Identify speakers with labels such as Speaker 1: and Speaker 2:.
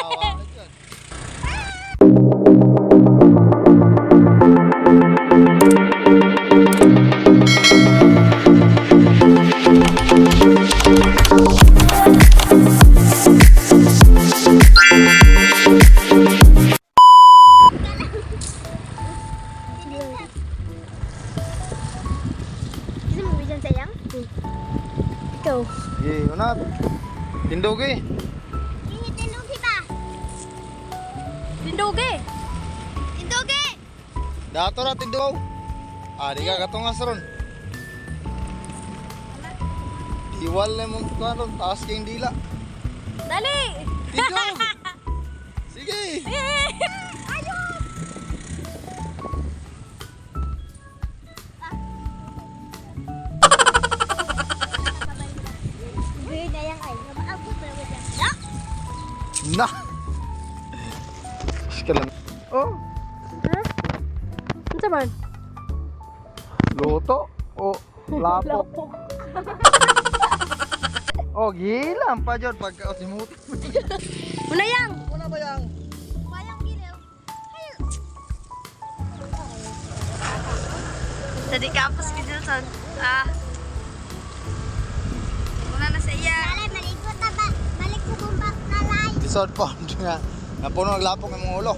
Speaker 1: Awa ka dyan.
Speaker 2: Sino mo bisan sayang? Ikaw.
Speaker 1: Sige, unat. Tindog eh.
Speaker 2: Ini tindugi ba? Tindugi! Tindugi!
Speaker 1: Dato na tindog. Ah, di ka katungas ron. Iwal na mong kuha ron. Taas kayong dila.
Speaker 2: Dali!
Speaker 1: Tindog! Sige!
Speaker 2: Ayos! Grade na yang ay. Maabot na mo dyan. Ya!
Speaker 1: Na! Sige lang. Oh,
Speaker 2: Ha? Ano man?
Speaker 1: luto. Oh, lapok. Oh, gila pa dyan pagka simuti.
Speaker 2: Una yang!
Speaker 1: Una ba yang?
Speaker 2: Bayang giliw. Tadi kapos pinilson. Una na sa iya. Nalay, malikot na ba? Balik sa bumbak, nalay.
Speaker 1: Episode pond nga. Napuno ng lapok ng mga ulo.